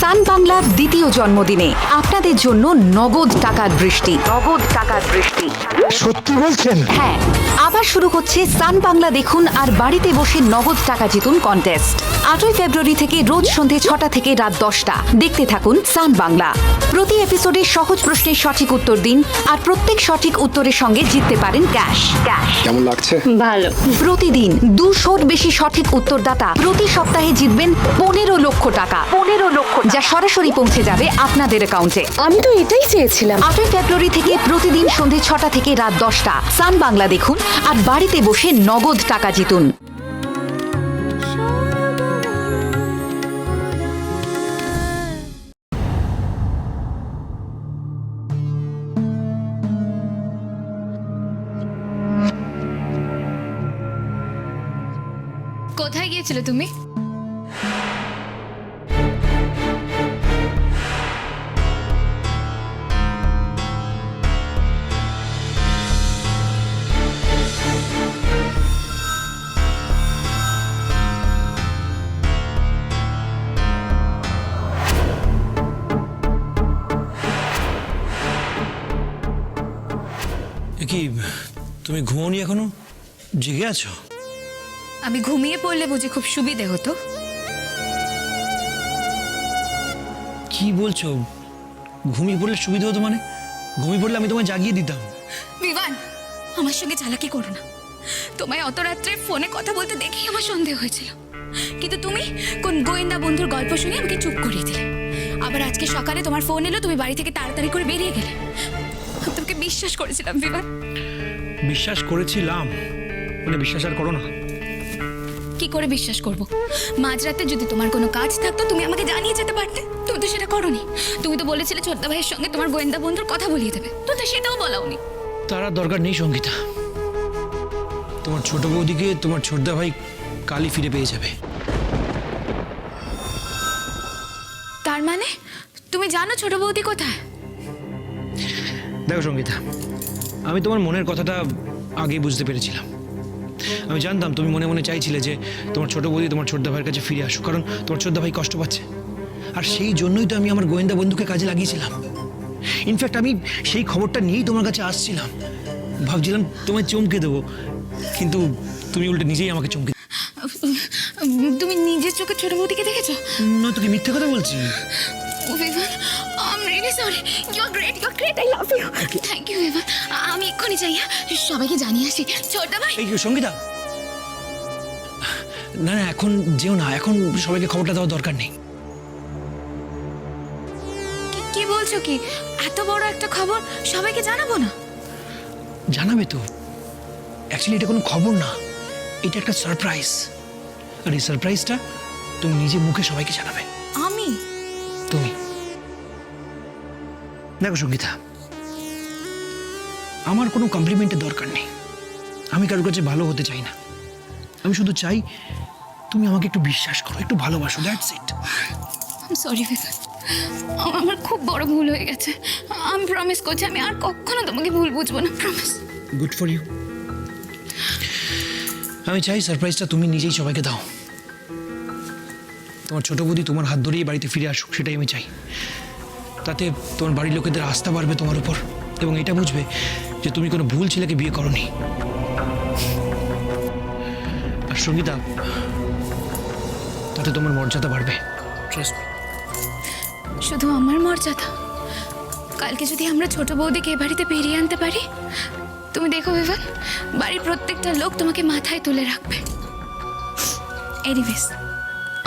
সান বাংলার দ্বিতীয় জন্মদিনে আপনাদের জন্য নগদ টাকার বৃষ্টি। সত্যি বলছেন? হ্যাঁ, আবার শুরু হচ্ছে সান বাংলা দেখুন আর বাড়িতে বসে নগদ টাকা জিতুন কন্টেস্ট। 8ই ফেব্রুয়ারি থেকে রোজ সন্ধে 6টা থেকে রাত 10টা দেখতে থাকুন সান বাংলা। প্রতি এপিসোডে সহজ প্রশ্নের সঠিক উত্তর দিন আর প্রত্যেক সঠিক উত্তরের সঙ্গে জিততে পারেন ক্যাশ। কেমন লাগছে? ভালো। প্রতিদিন 200-র বেশি সঠিক উত্তরদাতা প্রতি সপ্তাহে জিতবেন 15 লক্ষ টাকা, যা সরাসরি পৌঁছে যাবে আপনাদের অ্যাকাউন্টে। আমি তো এটাই চেয়েছিলাম। 8ই ফেব্রুয়ারি থেকে প্রতিদিন সন্ধে 6টা থেকে রাত 10টা সান বাংলা দেখুন আর বাড়িতে বসে নগদ টাকা জিতুন। কোথায় গিয়েছিলে তুমি? কি তুমি ঘুমোনি এখনো? জেগে আছো? আমি ঘুমিয়ে পড়লে বুঝি খুব সুবিধে হতো? কি বলছো? ঘুমিয়ে পড়লে সুবিধা হতো মানে? ঘুমিয়ে পড়লে আমি তোমায় জাগিয়ে দিতাম। বিমান, আমার সঙ্গে চালাকি করো না। তোমায় অত রাত্রে ফোনে কথা বলতে দেখেই আমার সন্দেহ হয়েছিল, কিন্তু তুমি কোন গোয়েন্দা বন্ধুর গল্প শুনে আমাকে চুপ করিয়ে দিলে। আবার আজকে সকালে তোমার ফোন এলো, তুমি বাড়ি থেকে তাড়াতাড়ি করে বেরিয়ে গেলে। আমি তোমাকে বিশ্বাস করেছিলাম বিমান। বিশ্বাস করেছিলাম মানে বিশ্বাস আর করো না। কি করে বিশ্বাস করব? মাঝরাতে যদি তোমার কোনো কাজ থাকতো তুমি আমাকে জানিয়ে যেতে পারতে। তুমি তো সেটা করোনি। তুমি তো বলেছিলে ছোটদা ভাইয়ের সঙ্গে তোমার গোয়েন্দা বন্ধুর কথা বলিয়ে দেবে, তো সেটাও বলাওনি। তার আর দরকার নেই সঙ্গীতা। তোমার ছোট বৌদিকে তোমার ছোটদা ভাই কালই ফিরে পেয়ে যাবে। তার মানে তুমি জানো ছোট বৌদি কোথায়? দেখো সঙ্গীতা, আমি তোমার মনের কথাটা আগেই বুঝতে পেরেছিলাম। আমি জানতাম তুমি মনে মনে চাইছিলে যে তোমার ছোট বৌদি তোমার ছোটদা ভাইয়ের কাছে ফিরে আসুক, কারণ তোমার ছোটদা ভাই কষ্ট পাচ্ছে। আর সেই জন্যই তো আমি আমার গোয়েন্দা বন্ধুকে কাজে লাগিয়েছিলাম। ইনফ্যাক্ট আমি সেই খবরটা নিয়েই তোমার কাছে আসছিলাম। ভাবছিলাম তোমায় চমকে দেবো, কিন্তু তুমি উল্টে নিজেই আমাকে চমকে। তুমি নিজের চোখে ছোট বৌদিকে দেখেছো? নয় তো কি মিথ্যে কথা বলছি? বিমান, I'm really sorry. You're great. I love you. Thank you, বিমান। আমি এক্ষুনি যাই, সবাইকে জানিয়ে আসি। ছোটদা ভাই। এই সঙ্গীতা, না না এখন যেও না, এখন সবাইকে খবরটা দেওয়ার দরকার নেই। কি বলছো? কি এত বড় একটা খবর সবাইকে জানাবো না? জানাবে তো। অ্যাকচুয়ালি এটা কোনো খবর না, এটা একটা সারপ্রাইজ। আর এই সারপ্রাইজটা তুমি নিজে মুখে সবাইকে জানাবে। আমি? তুমি দেখো সঙ্গীতা, আমার কোনো কমপ্লিমেন্টের দরকার নেই। আমি কারোর কাছে ভালো হতে চাই না। আমি শুধু চাই তুমি আমাকে একটু বিশ্বাস করো, একটু ভালোবাসো। That's it. I'm sorry, বিমান। আমার খুব বড় ভুল হয়ে গেছে। আমি প্রমিস করছি আমি আর কখনো তোমাকে ভুল বুঝবো না। প্রমিস। Good for you. আমি চাই সারপ্রাইজটা তুমি নিজেই সবাইকে দাও। তোমার ছোট বৌদি তোমার হাত ধরেই বাড়িতে ফিরে আসুক, সেটাই আমি চাই। তাতে তোমার বাড়ির লোকেদের আস্থা বাড়বে তোমার উপর, এবং এটা বুঝবে যে তুমি কোনো ভুল ছেলেকে বিয়ে করনি। আর সঙ্গীতা, তাতে তোমার মর্যাদা বাড়বে। Trust me. শুধু আমার মর্যাদা? কালকে যদি আমরা ছোট বৌদিকে এ বাড়িতে বেরিয়ে আনতে পারি, তুমি দেখো বিমান, বাড়ির প্রত্যেকটা লোক তোমাকে মাথায় তুলে রাখবে। এনিওয়েজ,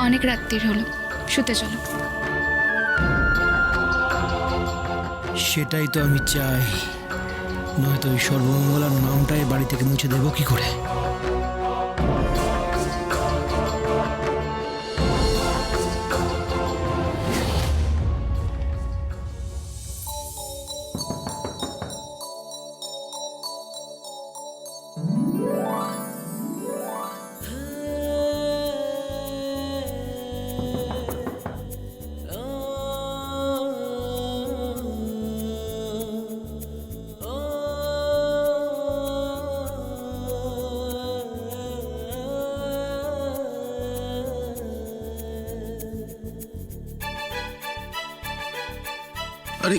অনেক রাত্রির হলো, শুতে চলো। সেটাই তো আমি চাই, নয়তো ওই সর্বমঙ্গলার নামটাই বাড়ি থেকে মুছে দেবো কি করে? আরে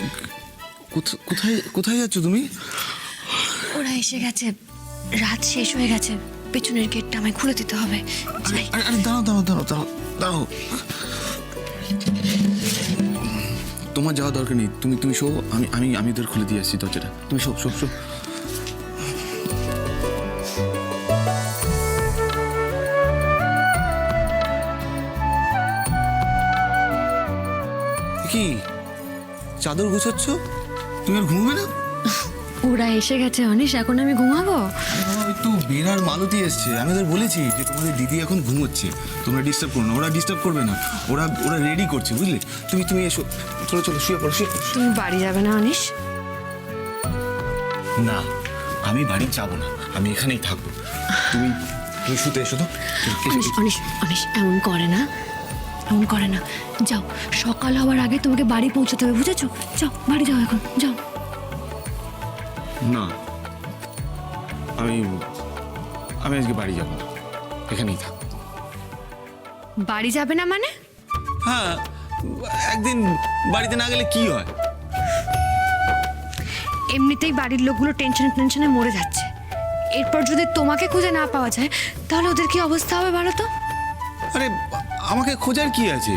কোথায় কোথায় যাচ্ছ তুমি? ওরা এসে গেছে, রাত শেষ হয়ে গেছে, পেছনের গেটটা আমায় খুলে দিতে হবে। যাই। আরে আরে দাঁড়াও দাঁড়াও দাঁড়াও দাঁড়াও দাঁড়াও। তোমার যাওয়ার দরকার নেই, তুমি তুমি শো, আমি আমি আমি ওদের খুলে দিয়ে আসছি দরজাটা। তুমি শো শো শো। কি চাদর গুছাচ্ছ? তুমি আর ঘুমবে না? ওরা এসে গেছে অনিশ, এখন আমি ঘুমাবো? আরে বাবা, একটু বেরার মালতী এসছে, আমি ওদের বলেছি যে তোমাদের দিদি এখন ঘুমোচ্ছে, তোমরা ডিস্টার্ব করো না। ওরা ডিস্টার্ব করবে না, ওরা ওরা রেডি করছে, বুঝলে? তুমি তুমি এসো, চলো চলো শুয়ে পড়ো শুয়ে পড়ো। তুমি বাড়ি যাবে না অনিশ? না, আমি বাড়ি যাবো না, আমি এখানেই থাকবো। তুমি তুমি শুতে এসো তো। এসো, অনিশ এসো। অনিশ অনিশ, এমন করে না, এমন করে না। যাও, সকাল হওয়ার আগে তোমাকে বাড়ি পৌঁছতে হবে, বুঝেছো? যাও, বাড়ি যাও এখন, যাও। না, আমি আমি আজকে বাড়ি যাবো না, এখানেই থাকবো। বাড়ি যাবে না মানে? হ্যাঁ, একদিন বাড়িতে না গেলে কি হয়? এমনিতেই বাড়ির লোকগুলো টেনশনে টেনশনে মরে যাচ্ছে, এরপর যদি তোমাকে খুঁজে না পাওয়া যায় তাহলে ওদের কি অবস্থা হবে বলো তো? আরে আমাকে খোঁজার কি আছে?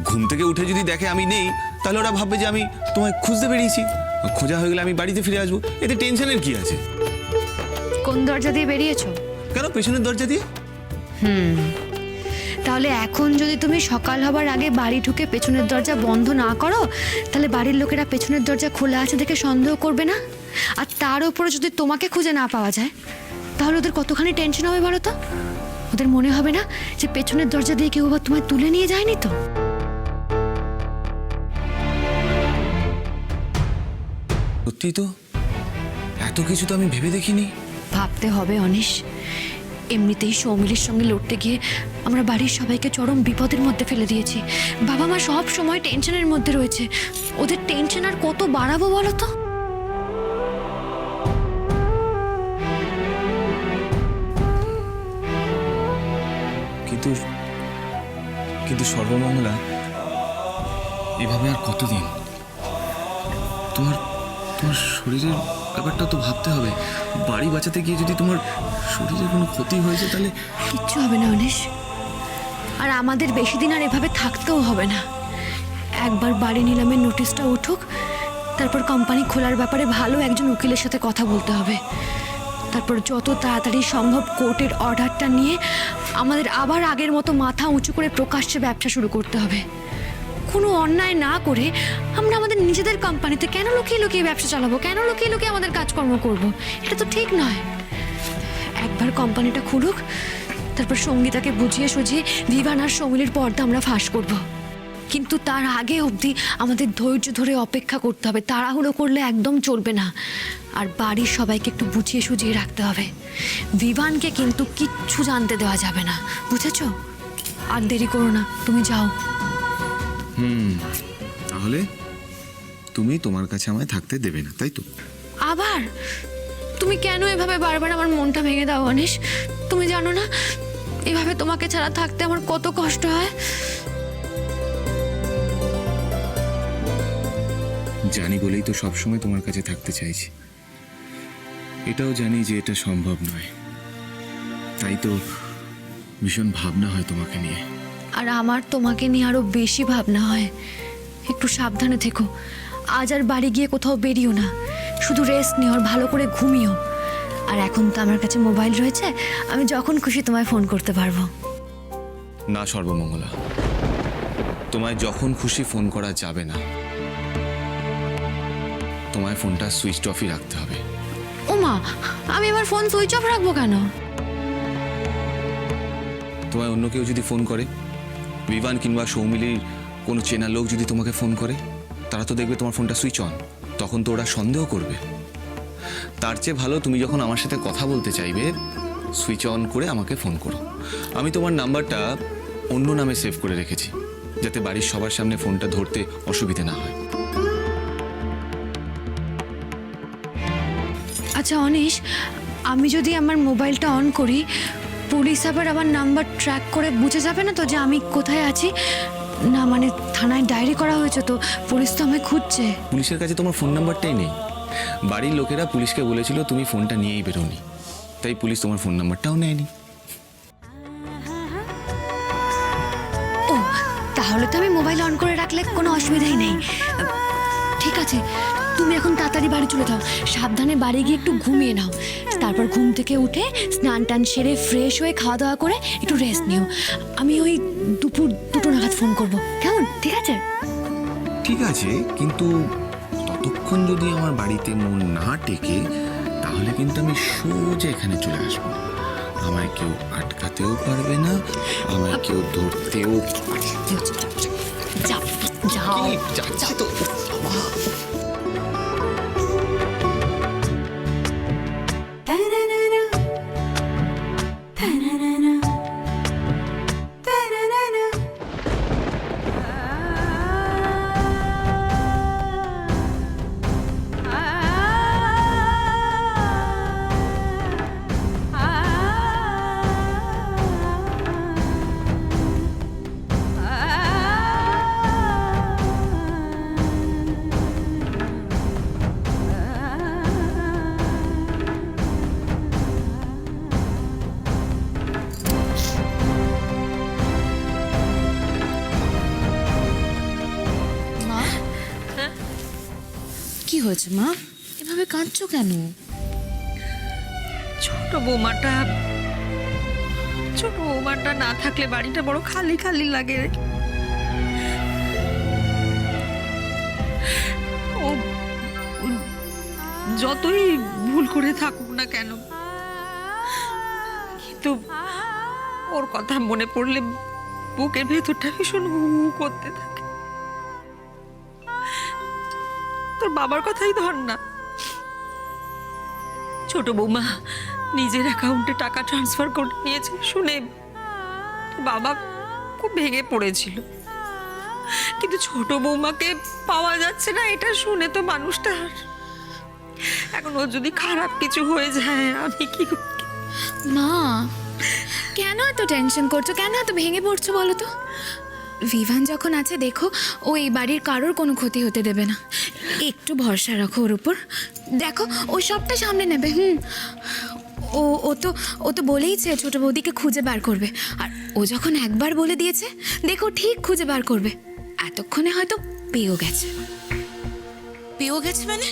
ঘুম থেকে উঠে যদি দেখে আমি নেই, তাহলে ওরা ভাববে যে আমি তোমায় খুঁজতে বেরিয়েছি। খোঁজা হয়ে গেলে আমি বাড়িতে ফিরে আসবো, এতে টেনশনের কি আছে? কোন দরজা দিয়ে বেরিয়েছো? কেন, পেছনের দরজা দিয়ে। তাহলে এখন যদি তুমি সকাল হবার আগে বাড়ি ঢুকে পেছনের দরজা বন্ধ না করো, তাহলে বাড়ির লোকেরা পেছনের দরজা খোলা আছে দেখে সন্দেহ করবে না? আর তার উপরে যদি তোমাকে খুঁজে না পাওয়া যায়, তাহলে ওদের কতখানি টেনশন হবে বলো তো? ওদের মনে হবে না যে পেছনের দরজা দিয়ে কেউ আবার তোমায় তুলে নিয়ে যায়নি তো? সত্যি তো, এত কিছু তো আমি ভেবে দেখিনি। ভাবতে হবে অনিশ, এমনিতেই সৌমিলির সঙ্গে লড়তে গিয়ে আমরা বাড়ির সবাইকে চরম বিপদের মধ্যে ফেলে দিয়েছি। বাবা মা সব সময় টেনশনের মধ্যে রয়েছে, ওদের টেনশন আর কত বাড়াবো বলো তো? কিন্তু কিন্তু সর্বমঙ্গলা, এভাবে আর কতদিন? তোমার তোমার শরীরের ব্যাপারটা তো ভাবতে হবে। বাড়ি বাঁচাতে গিয়ে যদি তোমার শরীরের কোনো ক্ষতি হয়েছে, তাহলে কিচ্ছু হবে না অনিশ, আর আমাদের বেশি দিন আর এভাবে থাকতেও হবে না। একবার বাড়ি নিলামের নোটিশটা উঠুক, তারপর কোম্পানি খোলার ব্যাপারে ভালো একজন উকিলের সাথে কথা বলতে হবে। তারপর যত তাড়াতাড়ি সম্ভব কোর্টের অর্ডারটা নিয়ে আমাদের আবার আগের মতো মাথা উঁচু করে প্রকাশ্যে ব্যবসা শুরু করতে হবে। কোনো অন্যায় না করে আমরা আমাদের নিজেদের কোম্পানিতে কেন লুকিয়ে লুকিয়ে ব্যবসা চালাবো? কেন লুকিয়ে লুকিয়ে আমাদের কাজকর্ম করব? এটা তো ঠিক নয়। একবার কোম্পানিটা খুলুক, তারপর সঙ্গীতাকে বুঝিয়ে সুঝিয়ে ভিভান আর সৌমিলির পর্দা আমরা ফাঁস করব। কিন্তু তার আগে অবধি আমাদের ধৈর্য ধরে অপেক্ষা করতে হবে, তাড়াহুড়ো করলে একদম চলবে না। আর বাড়ির সবাইকে একটু বুঝিয়ে সুঝিয়ে রাখতে হবে। ভিভানকে কিন্তু কিচ্ছু জানতে দেওয়া যাবে না, বুঝেছো? আর দেরি করো না, তুমি যাও। তাহলে তুমি তোমার কাছে আমায় থাকতে দেবে না, তাই তো? আবার তুমি কেন এভাবে বারবার আমার মনটা ভেঙে দাও অনিশ? তুমি জানো না এভাবে তোমাকে ছাড়া থাকতে আমার কত কষ্ট হয়? জানি বলেই তো সবসময় তোমার কাছে থাকতে চাইছি। এটাও জানি যে এটা সম্ভব নয়, তাই তো ভীষণ ভাবনা হয় তোমাকে নিয়ে। আর আমার তোমাকে নিয়ে আরো বেশি ভাবনা হয়। একটু সাবধানে থেকো, আজ আর বাড়ি গিয়ে কোথাও বেরিও না, শুধু রেস্ট নিও আর ভালো করে ঘুমিও। আর এখন তো আমার কাছে মোবাইল রয়েছে, আমি যখন খুশি তোমায় ফোন করতে পারবো। না সর্বমঙ্গলা, তোমায় যখন খুশি ফোন করা যাবে না, তোমায় ফোনটা সুইচ অফই রাখতে হবে। ওমা, আমি আমার ফোন সুইচ অফ রাখবো কেন? তোমায় অন্য কেউ যদি ফোন করে, বিভান কিংবা সৌমিলির কোনো চেনা লোক যদি তোমাকে ফোন করে, তারা তো দেখবে তোমার ফোনটা সুইচ অন, তখন তো ওরা সন্দেহ করবে। তার চেয়ে ভালো তুমি যখন আমার সাথে কথা বলতে চাইবে, সুইচ অন করে আমাকে ফোন করো। আমি তোমার নাম্বারটা অন্য নামে সেভ করে রেখেছি, যাতে বাড়ির সবার সামনে ফোনটা ধরতে অসুবিধে না হয়। আচ্ছা অনিশ, আমি যদি আমার মোবাইলটা অন করি, পুলিশ আবার আমার নাম্বার ট্র্যাক করে বুঝে যাবে না তো যে আমি কোথায় আছি? না মানে থানায় ডায়েরি করা হয়েছে তো, পুলিশ তো আমায় খুঁজছে। পুলিশের কাছে তোমার ফোন নাম্বারটাই নেই। বাড়ির লোকেরা পুলিশকে বলেছিল তুমি ফোনটা নিয়েই বেরোনি, তাই পুলিশ তোমার ফোন নাম্বারটাও নেয়নি। ও তাহলে তো আমি মোবাইল অন করে রাখলে কোনো অসুবিধাই নেই। ঠিক আছে, তুমি এখন তাড়াতাড়ি বাড়ি চলে যাও, সাবধানে বাড়ি গিয়ে একটু ঘুমিয়ে নাও। তারপর ঘুম থেকে উঠে স্নান টান সেরে ফ্রেশ হয়ে খাওয়া দাওয়া করে একটু রেস্ট নিও। আমি ওই দুপুর 2টো নাগাদ ফোন করব, কেমন? ঠিক আছে? ঠিক আছে, কিন্তু ততক্ষণ যদি আমার বাড়িতে মন না টেকে তাহলে কিন্তু আমি সোজা এখানে চলে আসবো। আমায় কেউ আটকাতেও পারবে না, আমায় কেউ ধরতেও পারবে না। যাও যাও যাচ্ছি তো বাবা। কি হয়েছে মা, এভাবে কাঁদছো কেন? ছোট বৌমাটা না থাকলে বাড়িটা বড় খালি খালি লাগে রে। ও যতই ভুল করে থাকুক না কেন, কিন্তু ওর কথা মনে পড়লে বুকের ভেতরটা ভীষণ হু হু করতে থাকে। তোর বাবার কথাই ধর না, ছোট বৌমা নিজের অ্যাকাউন্টে টাকা ট্রান্সফার করে নিয়েছে শুনে বাবা খুব ভেঙে পড়েছিল, কিন্তু ছোট বৌমাকে পাওয়া যাচ্ছে না এটা শুনে তো মানুষটা এখন ও যদি খারাপ কিছু হয়ে যায় আমি কি করি? মা কেন এত টেনশন করছো, কেন এত ভেঙে পড়ছো বলো তো? ভিভান যখন আছে দেখো, ও এই বাড়ির কারোর কোনো ক্ষতি হতে দেবে না। একটু ভরসা রাখো ওর উপর, দেখো ও সবটা সামনে নেবে। ও তো বলেইছে ছোট বৌদিকে খুঁজে বার করবে, আর ও যখন একবার বলে দিয়েছে দেখো ঠিক খুঁজে বার করবে। এতক্ষণে হয়তো পেয়েও গেছে। পেয়েও গেছে মানে?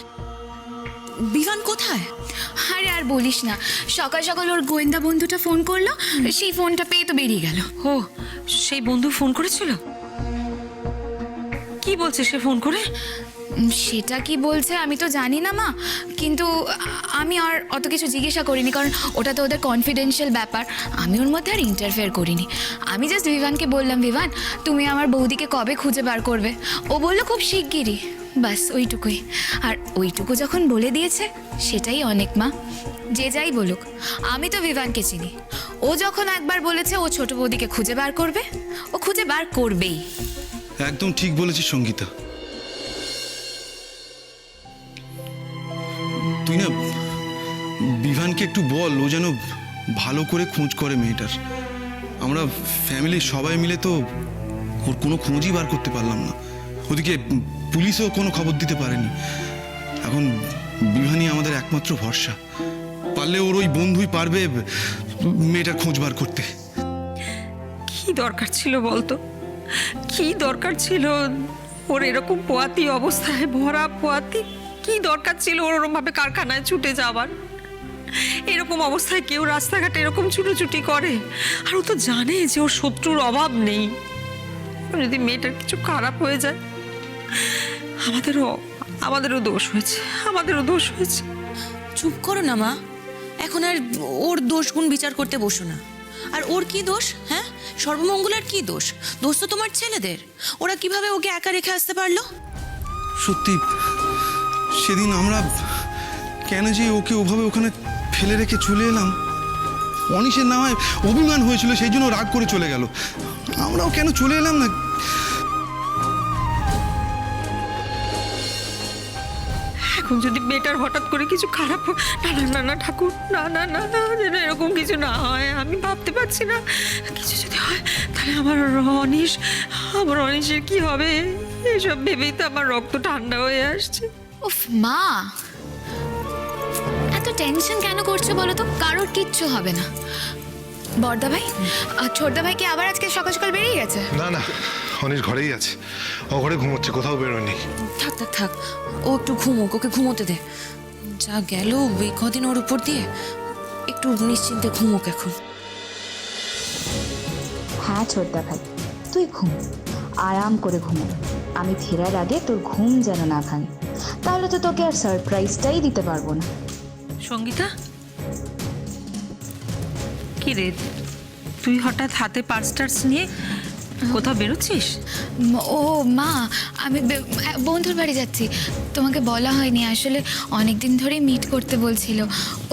বিভান কোথায়? আরে আর বলিস না, সকাল সকাল ওর গোয়েন্দা বন্ধুটা ফোন করলো, সেই ফোনটা পেয়ে তো বেরিয়ে গেল। ও সেই বন্ধু ফোন করেছিল? কি বলছে সে ফোন করে? সেটা কি বলছে আমি তো জানি না মা, কিন্তু আমি আর অত কিছু জিজ্ঞাসা করিনি, কারণ ওটা তো ওদের কনফিডেন্সিয়াল ব্যাপার। আমি ওর মধ্যে আর ইন্টারফেয়ার করিনি। আমি জাস্ট ভিভানকে বললাম, ভিভান তুমি আমার বৌদিকে কবে খুঁজে বার করবে? ও বললো খুব শিগগিরই, বাস ওইটুকুই। আর ওইটুকু যখন বলে দিয়েছে সেটাই অনেক মা। যে যাই বলুক, আমি তো ভিভানকে চিনি। ও যখন একবার বলেছে ও ছোট বৌদিকে খুঁজে বার করবে, ও খুঁজে বার করবেই। একদম ঠিক বলেছিস সঙ্গীতা। তুই না বিভানকে একটু বল, ও যেন ভালো করে খোঁজ করে মেয়েটার। আমরা ফ্যামিলির সবাই মিলে তো ওর কোনো খোঁজই বার করতে পারলাম না। ওদিকে পুলিশও কোনো খবর দিতে পারেনি। এখন বিভানই আমাদের একমাত্র ভরসা। পারলে ওর ওই বন্ধুই পারবে মেয়েটার খোঁজ বার করতে। কি দরকার ছিল বলতো, কি দরকার ছিল ওর এরকম পোয়াতি অবস্থায়, ভরা পোয়াতি? কি দরকার ছিল ওর ওরকম ভাবে কারখানায় ছুটে যাবার? এরকম অবস্থায় কেউ রাস্তাঘাটে এরকম ছুটোছুটি করে? আর ও তো জানে যে ওর শত্রুর অভাব নেই। যদি মেয়েটার কিছু খারাপ হয়ে যায় আমাদেরও দোষ হয়েছে। চুপ করো না মা, এখন আর ওর দোষ গুণ বিচার করতে বসো না। আর ওর কি দোষ? হ্যাঁ, সর্বমঙ্গলার কি দোষ? দোষ তো তোমার ছেলেদের। ওরা কিভাবে ওকে একা রেখে আসতে পারলো? সত্যি সেদিন আমরা কেন যে ওকে ওভাবে ওখানে ফেলে রেখে চলে এলাম। অনিশের নামায় অভিমান হয়েছিল, সেই জন্য রাগ করে চলে গেল। আমরাও কেন চলে এলাম না? এখন যদি মেয়েটার হঠাৎ করে কিছু খারাপ না না না না ঠাকুর, না না না না, যেন এরকম কিছু না হয়। আমি ভাবতে পারছি না, কিছু যদি হয় তাহলে আমার অনিশের কি হবে? এসব ভেবেই তো আমার রক্ত ঠান্ডা হয়ে আসছে। উফ মা, এত টেনশন কেন করছো বলো তো? কারোর কিচ্ছু হবে না। বড়দা ভাই, ছোটদা ভাই কি আবার আজকে সকাল সকাল বেরিয়ে গেছে? না না, অনিশ ঘরেই আছে। ও ঘরে ঘুমোচ্ছে, কোথাও বেরোয়নি। থাক থাক থাক, ও একটু ঘুমোক, ওকে ঘুমোতে দে। যা গেল এই কদিন ওর উপর দিয়ে, একটু নিশ্চিন্তে ঘুমোক এখন। হ্যাঁ ছোটদা ভাই, তুই ঘুম, আরাম করে ঘুমো। আমি ফেরার আগে তোর ঘুম যেন না ভাঙে, তাহলে তো তোকে আর সারপ্রাইজটাই দিতে পারবো না। সঙ্গীতা, কি রে তুই হঠাৎ হাতে পার্স টার্স নিয়ে কোথাও বেরোচ্ছিস? ও মা, আমি বন্ধুর বাড়ি যাচ্ছি। তোমাকে বলা হয়নি, আসলে অনেক দিন ধরেই মিট করতে বলছিল।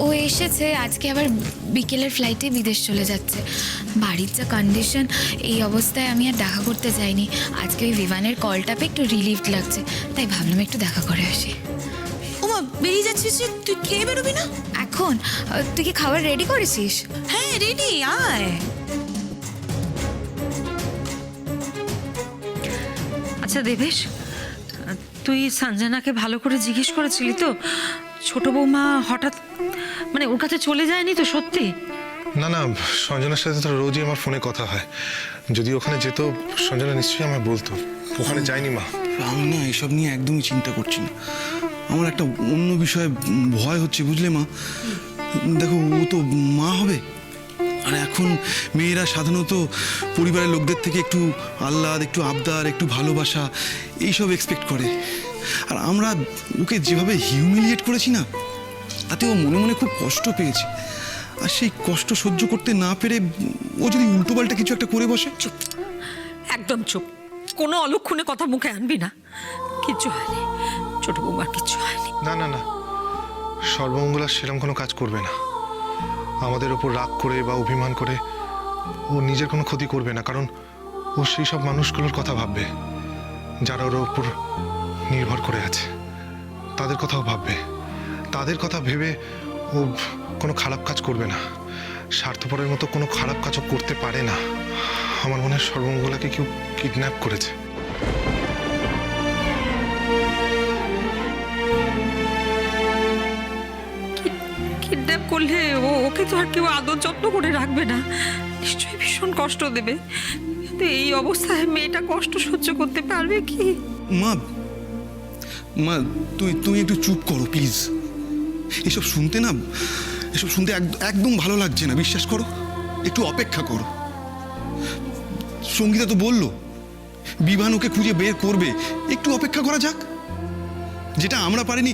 ও এসেছে, আজকে আবার বিকেলের ফ্লাইটে বিদেশ চলে যাচ্ছে। বাড়ির যা কন্ডিশন, এই অবস্থায় আমি আর দেখা করতে যাইনি। আজকে ওই বিমানের কলটা পেয়ে একটু রিলিফ লাগছে, তাই ভাবলাম একটু দেখা করে আসি। ওমা, বেরিয়ে যাচ্ছিস যে? তুই খেয়ে বেরোবি না এখন? তুই কি খাবার রেডি করেছিস? হ্যাঁ রেডি, আয়। আচ্ছা দেবেশ, তুই সঞ্জনাকে ভালো করে জিজ্ঞেস করেছিলি তো? ছোট বৌমা হঠাৎ মানে ওর কাছে চলে যায়নি তো সত্যি? না না, সঞ্জনার সাথে তো রোজই আমার ফোনে কথা হয়। যদি ওখানে যেত সঞ্জনা নিশ্চয়ই আমায় বলতো। ওখানে যায়নি মা। আমি না এসব নিয়ে একদমই চিন্তা করছি না। আমার একটা অন্য বিষয়ে ভয় হচ্ছে, বুঝলে মা? দেখো, ও তো মা হবে, আর এখন মেয়েরা সাধারণত পরিবারের লোকদের থেকে একটু আহ্লাদ, একটু আবদার, একটু ভালোবাসা এইসব এক্সপেক্ট করে। আর আমরা ওকে যেভাবে হিউমিলিয়েট করেছি না, তাতে ও মনে মনে খুব কষ্ট পেয়েছে। আর সেই কষ্ট সহ্য করতে না পেরে ও যদি উল্টোপাল্টা কিছু একটা করে বসে। চুপ, একদম চুপ, কোনো অলক্ষণে কথা মুখে আনবি না। কিচ্ছু হয়নি, ছোট বৌমার কিচ্ছু হয়নি। না না না, সর্বমঙ্গলা সেরকম কোনো কাজ করবে না। আমাদের ওপর রাগ করে বা অভিমান করে ও নিজের কোনো ক্ষতি করবে না, কারণ ও সেই সব মানুষগুলোর কথা ভাববে যারা ওর ওপর নির্ভর করে আছে। তাদের কথাও ভাববে, তাদের কথা ভেবে ও কোনো খারাপ কাজ করবে না। স্বার্থপরের মতো কোনো খারাপ কাজও করতে পারে না। আমার মনে হয় সর্বমঙ্গলাকে কেউ কিডন্যাপ করেছে। কিডন্যাপ করলে ওকে তো আর কেউ আদর যত্ন করে রাখবে না, নিশ্চয়ই ভীষণ কষ্ট দেবে। কিন্তু এই অবস্থায় মেয়েটা কষ্ট সহ্য করতে পারবে কি? মা, মা তুমি একটু চুপ করো প্লিজ। এসব শুনতে একদম ভালো লাগছে না, বিশ্বাস করো। একটু অপেক্ষা করো। সঙ্গীতা তো বললো বিভান ওকে খুঁজে বের করবে, একটু অপেক্ষা করা যাক। যেটা আমরা পারিনি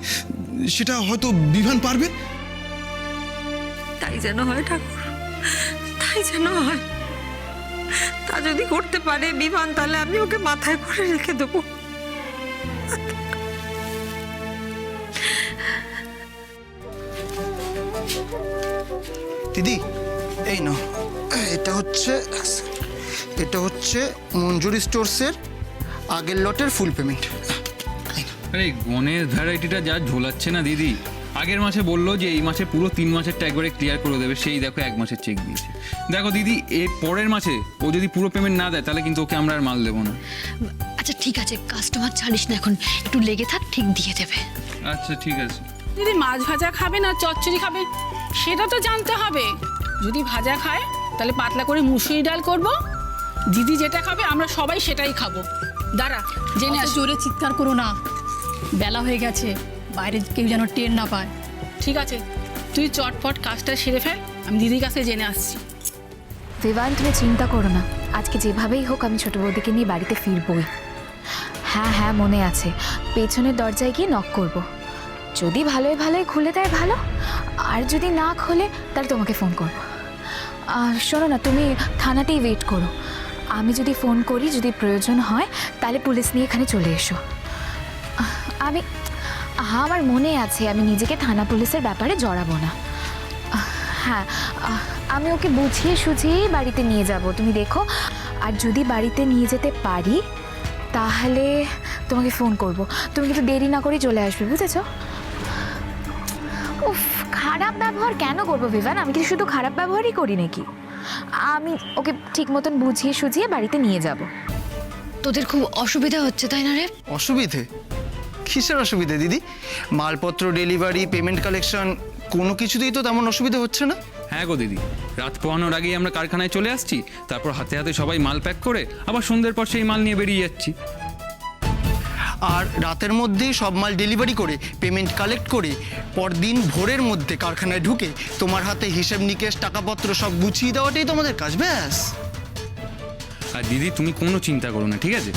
সেটা হয়তো বিভান পারবে। তাই যেন হয় ঠাকুর, তাই যেন হয়। তা যদি করতে পারে বিমান, তাহলে আমি ওকে মাথায় করে রেখে দেবো। দিদি, এই নাও, এটা হচ্ছে মঞ্জুরি স্টোরসের আগের লটের ফুল পেমেন্ট। আরে গণেশ ভ্যারাইটিটা যা ঝোলাচ্ছে না দিদি। আগের মাসে বললো যে এই মাসে পুরো 3 মাসেরটা একবারে ক্লিয়ার করে দেবে, সেই দেখো 1 মাসের চেক দিয়েছে। দেখো দিদি, এর পরের মাসে ও যদি পুরো পেমেন্ট না দেয় তাহলে কিন্তু ওকে আমরা আর মাল দেবো না। আচ্ছা ঠিক আছে, কাস্টমার ছাড়িস না, এখন একটু লেগে থাক, ঠিক দিয়ে দেবে। আচ্ছা ঠিক আছে। দিদি মাছ ভাজা খাবে না চচ্চড়ি খাবে সেটা তো জানতে হবে। যদি ভাজা খায় তাহলে পাতলা করে মুসুরি ডাল করব। দিদি যেটা খাবে আমরা সবাই সেটাই খাবো। দাঁড়া, জেনে আস। জোরে চিৎকার করো না, বেলা হয়ে গেছে, বাইরে কেউ যেন টের না পায়। ঠিক আছে, তুই চটপট কাজটা সেরে ফেল, আমি দিদির কাছে জেনে আসছি। বিভান, তুমি চিন্তা করো না, আজকে যেভাবেই হোক আমি ছোট বৌদিকে নিয়ে বাড়িতে ফিরবই। হ্যাঁ হ্যাঁ, মনে আছে, পেছনের দরজায় গিয়ে নক করব। যদি ভালোই ভালোই খুলে দেয় ভালো, আর যদি না খোলে তাহলে তোমাকে ফোন করবো। শোনো না, তুমি থানাতেই ওয়েট করো। আমি যদি ফোন করি, যদি প্রয়োজন হয় তাহলে পুলিশ নিয়ে এখানে চলে এসো। আমার মনে আছে, আমি নিজেকে থানা পুলিশের ব্যাপারে জড়াবো না। হ্যাঁ, আমি ওকে বুঝিয়ে সুঝিয়েই বাড়িতে নিয়ে যাব, তুমি দেখো। আর যদি বাড়িতে নিয়ে যেতে পারি তাহলে তোমাকে ফোন করব। তুমি কিন্তু দেরি না করে চলে আসবে, বুঝেছো? উফ, খারাপ ব্যবহার কেন করবো ভিভান? আমি কি শুধু খারাপ ব্যবহারই করি নাকি? আমি ওকে ঠিক মতন বুঝিয়ে সুঝিয়ে বাড়িতে নিয়ে যাব। তোদের খুব অসুবিধা হচ্ছে তাই না রে? অসুবিধে? কিসের অসুবিধে দিদি? মালপত্র ডেলিভারি, পেমেন্ট কালেকশন, কোনো কিছুতেই তো তেমন অসুবিধা হচ্ছে না। হ্যাঁ গো দিদি, রাত পোহানোর আগেই আমরা কারখানায় চলে আসছি, তারপর হাতে হাতে সবাই মাল প্যাক করে আবার সন্ধ্যের পর সেই মাল নিয়ে বেরিয়ে যাচ্ছি। আর রাতের মধ্যেই সব মাল ডেলিভারি করে পেমেন্ট কালেক্ট করে পরদিন ভোরের মধ্যে কারখানায় ঢুকে তোমার হাতে হিসেব নিকেশ টাকাপত্র সব গুছিয়ে দেওয়াটাই তো আমাদের কাজ, ব্যাস। আর দিদি তুমি কোনো চিন্তা করো না, ঠিক আছে?